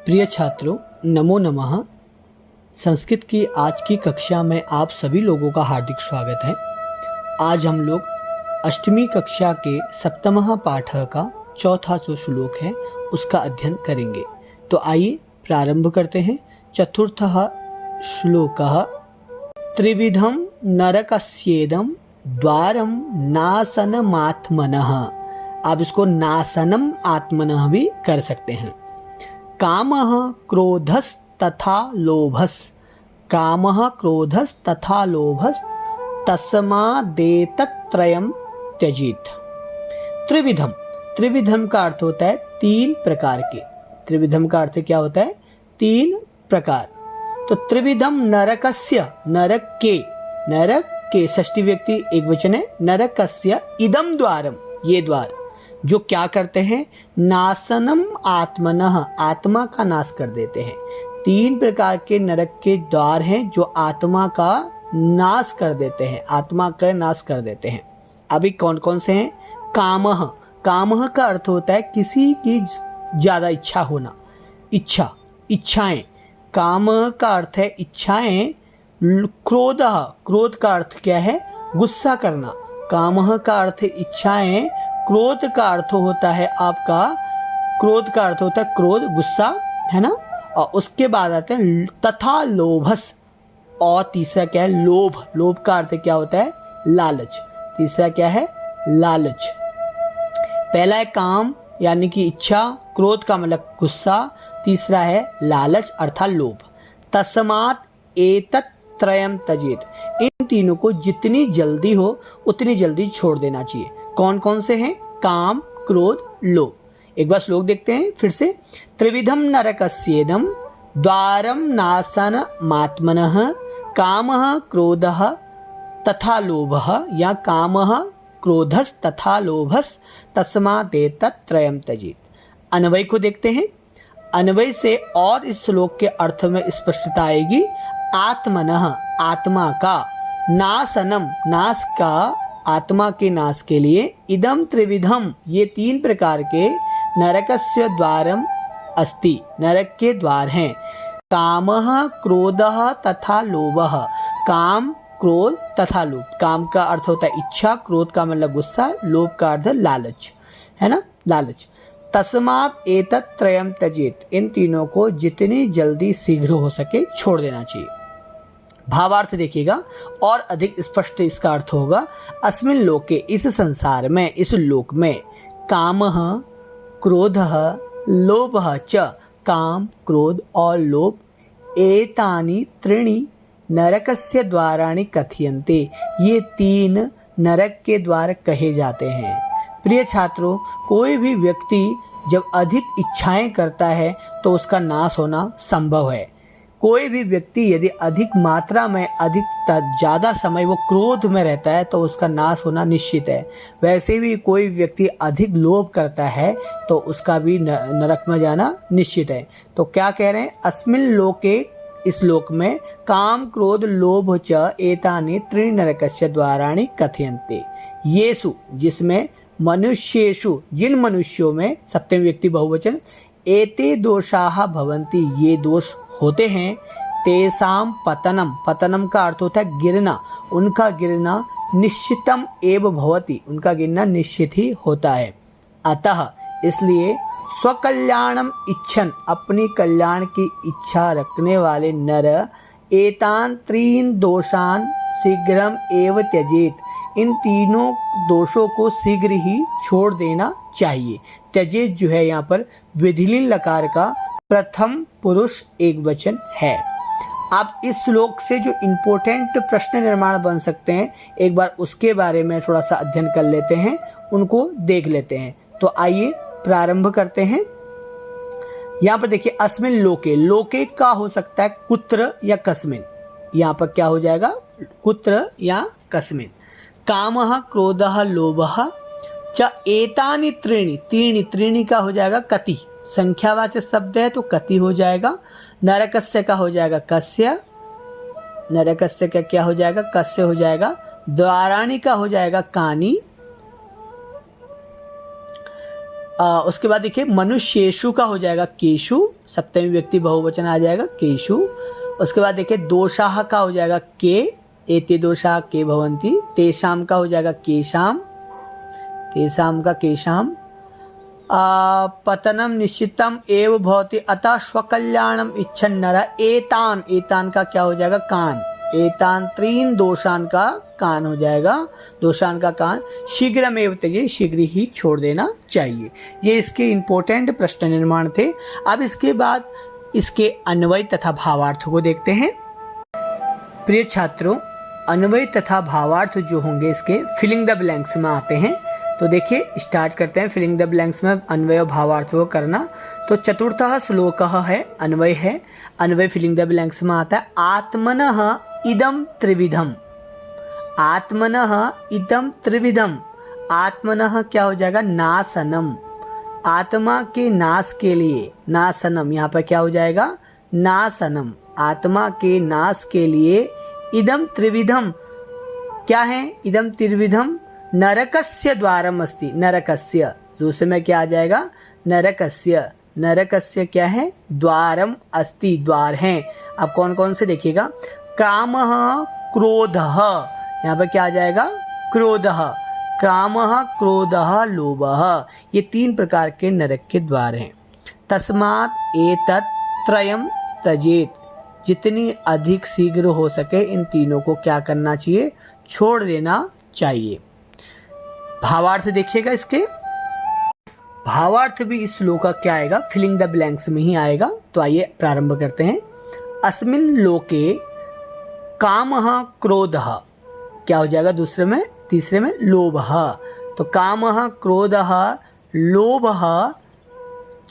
प्रिय छात्रों, नमो नमः। संस्कृत की आज की कक्षा में आप सभी लोगों का हार्दिक स्वागत है। आज हम लोग अष्टमी कक्षा के सप्तमः पाठ का चौथा जो श्लोक है उसका अध्ययन करेंगे। तो आइए प्रारंभ करते हैं। चतुर्थः श्लोकः त्रिविधं नरकस्येदं द्वारं नासनमात्मनः। आप इसको नासनम आत्मनः भी कर सकते हैं। कामः क्रोधस् तथा लोभस्, कामः क्रोधस् तथा लोभस् तस्मादेतत्त्रयं त्यजेत्। त्रिविधम, त्रिविधम का अर्थ होता है तीन प्रकार के। त्रिविधम का अर्थ क्या होता है? तीन प्रकार। तो त्रिविधम नरकस्य, नरक के षष्ठी व्यक्ति एक वचन है। नरकस्य इदम द्वारम, ये द्वार जो क्या करते हैं? नासनम आत्मनः, आत्मा का नाश कर देते हैं। तीन प्रकार के नरक के द्वार हैं जो आत्मा का नाश कर देते हैं, आत्मा का नाश कर देते हैं। अभी कौन कौन से हैं? कामः, कामः का अर्थ होता है किसी की ज़्यादा इच्छा होना, इच्छाएं। काम का अर्थ है इच्छाएं। क्रोधः, क्रोध का अर्थ क्या है? गुस्सा करना। कामः का अर्थ है इच्छाएं, क्रोध का अर्थ होता है आपका, क्रोध का अर्थ होता है क्रोध, गुस्सा, है ना। और उसके बाद आते हैं तथा लोभस, और तीसरा क्या है? लोभ। लोभ का अर्थ क्या होता है? लालच। तीसरा क्या है? लालच। पहला है काम यानी कि इच्छा, क्रोध का मतलब गुस्सा, तीसरा है लालच अर्थात लोभ। तस्मात् एतत् त्रयं त्यजेत्, इन तीनों को जितनी जल्दी हो उतनी जल्दी छोड़ देना चाहिए। कौन कौन से हैं? काम, क्रोध, लोभ। एक बार श्लोक देखते हैं फिर से। त्रिविधम नरकस्येदं द्वारं नाशनमात्मनः कामः क्रोधः तथा लोभः, या कामः क्रोधस् तथा लोभस् तस्मादेतत् त्रयं त्यजेत्। अन्वय को देखते हैं। अन्वय से और इस श्लोक के अर्थ में स्पष्टता आएगी। आत्मनः, आत्मा का, नाशनम, नाश का, आत्मा के नाश के लिए, इदम त्रिविधम, ये तीन प्रकार के, नरकस्य द्वारम अस्ति, नरक के द्वार हैं। कामः क्रोधः तथा लोभः, काम, क्रोध तथा लोभ। काम का अर्थ होता है इच्छा, क्रोध का मतलब गुस्सा, लोभ का अर्थ लालच, है ना, लालच। तस्मात् एतत् त्रयं त्यजेत्, इन तीनों को जितनी जल्दी शीघ्र हो सके छोड़ देना चाहिए। भावार्थ देखिएगा और अधिक स्पष्ट इसका अर्थ होगा। अस्मिन् लोके, इस संसार में, इस लोक में, कामः क्रोधः लोभः च, काम, क्रोध और लोभ, एतानि त्रीणि नरकस्य द्वाराणि कथयन्ते, ये तीन नरक के द्वार कहे जाते हैं। प्रिय छात्रों, कोई भी व्यक्ति जब अधिक इच्छाएं करता है तो उसका नाश होना संभव है। कोई भी व्यक्ति यदि अधिक मात्रा में, अधिक ज़्यादा समय वो क्रोध में रहता है तो उसका नाश होना निश्चित है। वैसे भी कोई व्यक्ति अधिक लोभ करता है तो उसका भी नरक में जाना निश्चित है। तो क्या कह रहे हैं? अस्मिन् लोके, इस लोक में, काम क्रोध लोभ च एतानि त्रीणि नरकस्य द्वाराणि कथयन्ते, येषु, जिसमें, मनुष्येषु, जिन मनुष्यों में, सप्तमी व्यक्ति बहुवचन, एते दोषाः भवन्ति, ये दोष होते हैं, तेषां पतनम, पतनम का अर्थ होता है गिरना, उनका गिरना निश्चितम एव भवति, उनका गिरना निश्चित ही होता है। अतः, इसलिए, स्वकल्याणम इच्छन, अपनी कल्याण की इच्छा रखने वाले नर, एतान त्रीन दोषान शीघ्रम एव त्यजेत, इन तीनों दोषों को शीघ्र ही छोड़ देना चाहिए। त्यजेत जो है यहाँ पर विधिलिंग लकार का प्रथम पुरुष एक वचन है। आप इस श्लोक से जो इम्पोर्टेंट प्रश्न निर्माण बन सकते हैं, एक बार उसके बारे में थोड़ा सा अध्ययन कर लेते हैं, उनको देख लेते हैं। तो आइए प्रारंभ करते हैं। यहाँ पर देखिए, अस्मिन् लोके, लोके का हो सकता है कुत्र या कस्मिन्, यहाँ पर क्या हो जाएगा? कुत्र या कस्मिन्। कामः क्रोधः लोभः च एतानि त्रीणि, तीनि, त्रीणि का हो जाएगा कति, संख्यावाचक शब्द है तो कति हो जाएगा। नरकस्य का हो जाएगा कस्य, नरकस्य का क्या हो जाएगा? कस्य हो जाएगा। द्वाराणि का हो जाएगा कानि, उसके बाद देखिए मनुष्येषु का हो जाएगा केशु, सप्तमी व्यक्ति बहुवचन आ जाएगा केशु। उसके बाद देखिए दोषाः का हो जाएगा के, एते दोषाः के भवन्ति। तेषाम का हो जाएगा केशाम, तेषाम का केशाम। पतनम निश्चितम एव भवति अतः स्वकल्याणम इच्छन् नरः एतान, एतान का क्या हो जाएगा कान, एतान त्रीन दोषान का कान हो जाएगा, दोषान का कान। शीघ्रमेव त्यजेत्, शीघ्र ही छोड़ देना चाहिए। ये इसके इंपॉर्टेंट प्रश्न निर्माण थे। अब इसके बाद इसके अन्वय तथा भावार्थ को देखते हैं। प्रिय छात्रों, अन्वय तथा भावार्थ जो होंगे इसके फिलिंग द ब्लैंक्स में आते हैं। तो देखिए स्टार्ट करते हैं फिलिंग द ब्लैंक्स में अन्वय और भावार्थ को करना। तो चतुर्थः श्लोकः है, अन्वय है। अन्वय फिलिंग द ब्लैंक्स में आता है आत्मनः इदं त्रिविधम, आत्मनः इदं त्रिविधम। आत्मनः क्या हो जाएगा नाशनम, आत्मा के नाश के लिए, नाशनम यहाँ पर क्या हो जाएगा नाशनम, आत्मा के नाश के लिए। इदं त्रिविधम क्या है, इदं त्रिविधम नरकस्य द्वारम अस्ति, नरकस्य दूसरे में क्या आ जाएगा नरकस्य, नरकस्य क्या है द्वारम अस्ति, द्वार हैं। अब कौन कौन से देखिएगा, कामः क्रोधः, यहाँ पर क्या आ जाएगा क्रोधः, कामः क्रोधः लोभः, ये तीन प्रकार के नरक के द्वार हैं। तस्मात् एतत् त्रयं त्यजेत्, जितनी अधिक शीघ्र हो सके इन तीनों को क्या करना चाहिए, छोड़ देना चाहिए। भावार्थ देखिएगा इसके, भावार्थ भी इस श्लोक का क्या आएगा फिलिंग द ब्लैंक्स में ही आएगा। तो आइए प्रारंभ करते हैं। अस्मिन् लोके कामः क्रोधः क्या हो जाएगा दूसरे में, तीसरे में लोभः। तो कामः क्रोधः लोभः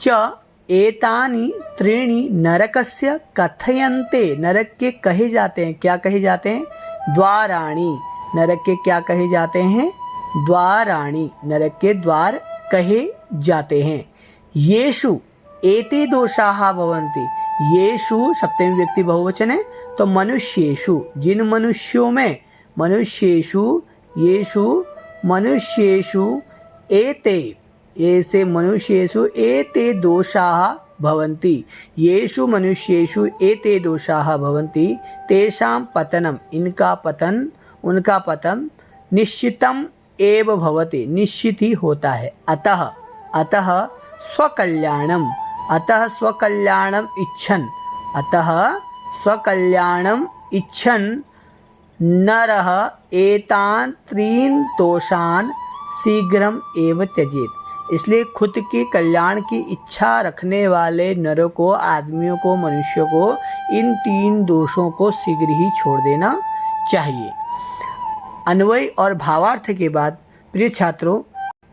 च एतानि त्रीणि नरकस्य कथयन्ते, नरक के कहे जाते हैं, क्या कहे जाते हैं द्वाराणि, नरक के क्या कहे जाते हैं द्वाराणि, नरक के द्वार कहे जाते हैं। येषु एते दोषाः भवन्ति, येषु सप्तमी व्यक्ति बहुवचन है, तो मनुष्येषु जिन मनुष्यों में, मनुष्येषु येषु मनुष्येषु एते, ऐसे मनुष्येषु एते दोषाः भवन्ति, येषु मनुष्येषु एते दोषाः भवन्ति तेषां पतनम, इनका पतन, उनका पतन निश्चितम एव भवति, निश्चित ही होता है। अतः, अतः स्वकल्याणम, अतः स्वकल्याणम इच्छन्, अतः स्वकल्याणम इच्छन् नरः एतान् त्रीन् दोषान् शीघ्रम एव त्यजेत्। इसलिए खुद के कल्याण की इच्छा रखने वाले नरों को, आदमियों को, मनुष्यों को इन तीन दोषों को शीघ्र ही छोड़ देना चाहिए। अन्वय और भावार्थ के बाद प्रिय छात्रों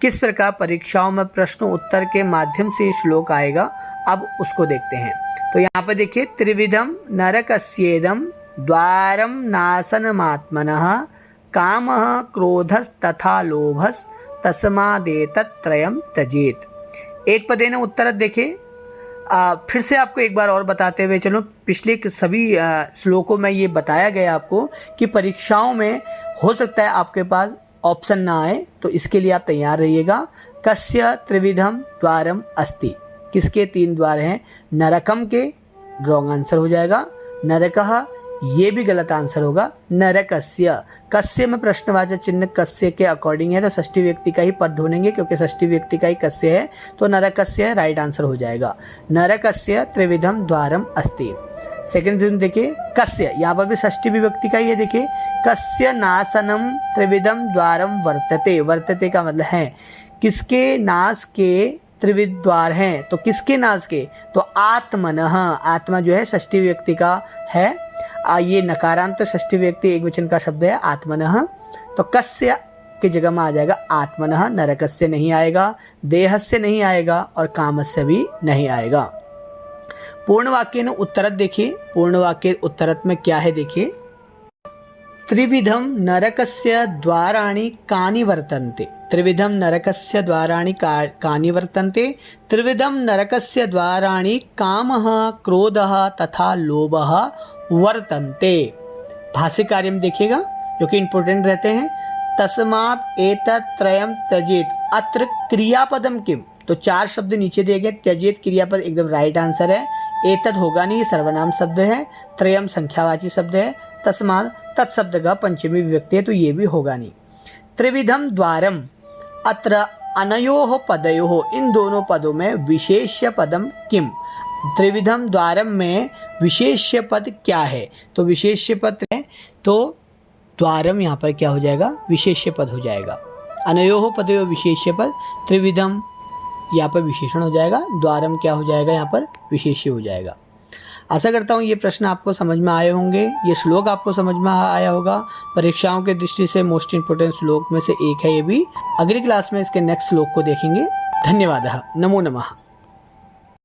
किस प्रकार परीक्षाओं में प्रश्न उत्तर के माध्यम से श्लोक आएगा, अब उसको देखते हैं। तो यहाँ पर देखिए त्रिविधम नरकस्येदं द्वारम नाशनमात्मनः कामः क्रोधस् तथा लोभस् तस्मादेतत्त्रयं त्यजेत्। एक पदेन उत्तर देखिए। फिर से आपको एक बार और बताते हुए चलो, पिछले के सभी श्लोकों में ये बताया गया आपको कि परीक्षाओं में हो सकता है आपके पास ऑप्शन ना आए, तो इसके लिए आप तैयार रहिएगा। कस्य त्रिविधम द्वारम अस्ति, किसके तीन द्वार हैं, नरकम के, रॉन्ग आंसर हो जाएगा। नरकः ये भी गलत आंसर होगा। नरकस्य, कस्य में प्रश्नवाचक चिन्ह कस्य के अकॉर्डिंग है, तो षष्ठी व्यक्ति का ही पद ढूंढेंगे क्योंकि षष्ठी व्यक्ति का ही कस्य है, तो नरकस्य राइट आंसर हो जाएगा। नरकस्य त्रिविधम द्वारम अस्ति। सेकंड देखिए कस्य, यहाँ पर भी षष्ठी विभक्ति का ही है। देखिए कस्य नाशनम त्रिविधम द्वारम वर्तते, वर्तते का मतलब है किसके नाश के त्रिविध द्वार हैं, तो किसके नाश के, तो आत्मनः, आत्मा जो है षष्ठी व्यक्ति का है, ये नकारांत षष्ठी व्यक्ति एक वचन का शब्द है आत्मनः, तो कस्य की जगह में आ जाएगा आत्मनः। नरकस्य नहीं आएगा, देहस्य नहीं आएगा और कामस्य भी नहीं आएगा। पूर्ण वाक्य ने उत्तरत देखिए, पूर्ण वाक्य उत्तरत में क्या है देखिए, त्रिविधम नरकस्य द्वाराणि कानि वर्तन्ते, त्रिविधम नरकस्य द्वाराणि कानि वर्तन्ते, त्रिविधम नरकस्य द्वाराणि कामः क्रोधः तथा लोभः वर्तन्ते। भाष्य कार्य में देखिएगा जो कि इंपॉर्टेंट रहते हैं। तस्मात् एतत् त्रयं त्यजेत्, अत्र क्रियापदम किम, तो 4 शब्द नीचे दिए गए, त्यजेत क्रियापद एकदम राइट आंसर है। एतद होगा नहीं, सर्वनाम शब्द है। त्रयम संख्यावाची शब्द है। तस्मात् तत्शब्द का पंचमी विभक्ति है, तो ये भी होगा नहीं। त्रिविधम द्वारम, अत्र अनयोः पदयोः, इन दोनों पदों में विशेष्य पदम किम। त्रिविधम द्वारम में विशेष्य पद क्या है, तो विशेष्य पद है, तो द्वारम यहाँ पर क्या हो जाएगा, विशेष्य पद हो जाएगा। अनयोः पदयोः विशेष्य पद, त्रिविधम यहाँ पर विशेषण हो जाएगा, द्वारम क्या हो जाएगा, यहाँ पर विशेष्य हो जाएगा। आशा करता हूँ ये प्रश्न आपको समझ में आए होंगे, ये श्लोक आपको समझ में आया होगा। परीक्षाओं के दृष्टि से मोस्ट इंपोर्टेंट श्लोक में से एक है ये भी। अगली क्लास में इसके नेक्स्ट श्लोक को देखेंगे। धन्यवाद। नमो नमः।